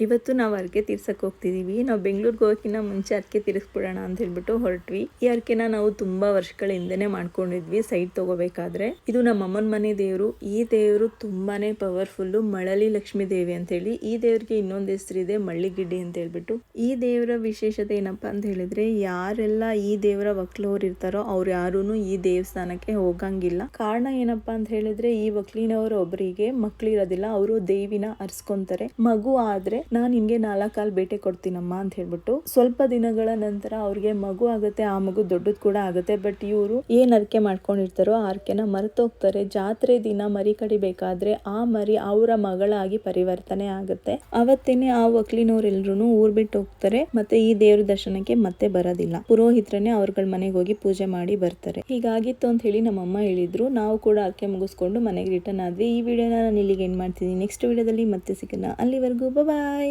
ಇವತ್ತು ನಾವು ಹರಕೆ ತೀರ್ಸಕ್ಕೆ ಹೋಗ್ತಿದೀವಿ. ನಾವು ಬೆಂಗಳೂರಿಗೆ ಹೋಗೋಕ್ಕಿಂತ ಮುಂಚೆ ಹರಕೆ ತೀರಿಸ್ಬಿಡೋಣ ಅಂತ ಹೇಳ್ಬಿಟ್ಟು ಹೊರಟ್ವಿ. ಈ ಹರಕೆನ ನಾವು ತುಂಬಾ ವರ್ಷಗಳ ಹಿಂದೆನೆ ಮಾಡ್ಕೊಂಡಿದ್ವಿ ಸೈಟ್ ತಗೋಬೇಕಾದ್ರೆ. ಇದು ನಮ್ಮ ಅಮ್ಮನ ಮನೆ ದೇವರು. ಈ ದೇವರು ತುಂಬಾನೇ ಪವರ್ಫುಲ್, ಮಳಲಿ ಲಕ್ಷ್ಮೀ ದೇವಿ ಅಂತ ಹೇಳಿ. ಈ ದೇವರಿಗೆ ಇನ್ನೊಂದು ಹೆಸರಿದೆ, ಮಳ್ಳಿಗಿಡ್ಡಿ ಅಂತ ಹೇಳ್ಬಿಟ್ಟು. ಈ ದೇವರ ವಿಶೇಷತೆ ಏನಪ್ಪಾ ಅಂತ ಹೇಳಿದ್ರೆ, ಯಾರೆಲ್ಲ ಈ ದೇವರ ಒಕ್ಲೋರು ಇರ್ತಾರೋ ಅವ್ರು ಯಾರೂನು ಈ ದೇವಸ್ಥಾನಕ್ಕೆ ಹೋಗಂಗಿಲ್ಲ. ಕಾರಣ ಏನಪ್ಪಾ ಅಂತ ಹೇಳಿದ್ರೆ, ಈ ಒಕ್ಲಿನವರು ಒಬ್ಬರಿಗೆ ಮಕ್ಳಿರೋದಿಲ್ಲ, ಅವರು ದೇವಿನ ಅರ್ಸ್ಕೊಂತಾರೆ. ಮಗು ಆದ್ರೆ ನಾನ್ ನಿನ್ಗೆ 4 ಕಾಲ್ ಬೇಟೆ ಕೊಡ್ತೀನಮ್ಮ ಅಂತ ಹೇಳ್ಬಿಟ್ಟು ಸ್ವಲ್ಪ ದಿನಗಳ ನಂತರ ಅವ್ರಿಗೆ ಮಗು ಆಗುತ್ತೆ. ಆ ಮಗು ದೊಡ್ಡದ್ ಕೂಡ ಆಗುತ್ತೆ. ಬಟ್ ಇವರು ಏನ್ ಅರ್ಕೆ ಮಾಡ್ಕೊಂಡಿರ್ತಾರೋ ಆ ಅರ್ಕೆನ ಮರೆತೋಗ್ತಾರೆ. ಜಾತ್ರೆ ದಿನ ಮರಿ ಕಡಿಬೇಕಾದ್ರೆ ಆ ಮರಿ ಅವರ ಮಗಳಾಗಿ ಪರಿವರ್ತನೆ ಆಗುತ್ತೆ. ಅವತ್ತೇನೆ ಆ ಒಕ್ಲಿನವ್ರೆಲ್ರು ಊರ್ ಬಿಟ್ಟು ಹೋಗ್ತಾರೆ. ಮತ್ತೆ ಈ ದೇವ್ರ ದರ್ಶನಕ್ಕೆ ಮತ್ತೆ ಬರೋದಿಲ್ಲ. ಪುರೋಹಿತ್ರನೇ ಅವ್ರಗಳ ಮನೆಗೆ ಹೋಗಿ ಪೂಜೆ ಮಾಡಿ ಬರ್ತಾರೆ. ಹೀಗಾಗಿತ್ತು ಅಂತ ಹೇಳಿ ನಮ್ಮಮ್ಮ ಹೇಳಿದ್ರು. ನಾವು ಕೂಡ ಅರ್ಕೆ ಮುಗಿಸ್ಕೊಂಡು ಮನೆಗೆ ರಿಟರ್ನ್ ಆದ್ವಿ. ಈ ವಿಡಿಯೋನ ನಾನು ಇಲ್ಲಿಗೆ ಎಂಡ್ ಮಾಡ್ತೀನಿ. ನೆಕ್ಸ್ಟ್ ವಿಡಿಯೋದಲ್ಲಿ ಮತ್ತೆ ಸಿಗೋಣ. ಅಲ್ಲಿವರೆಗೂ ಬಾಯ್.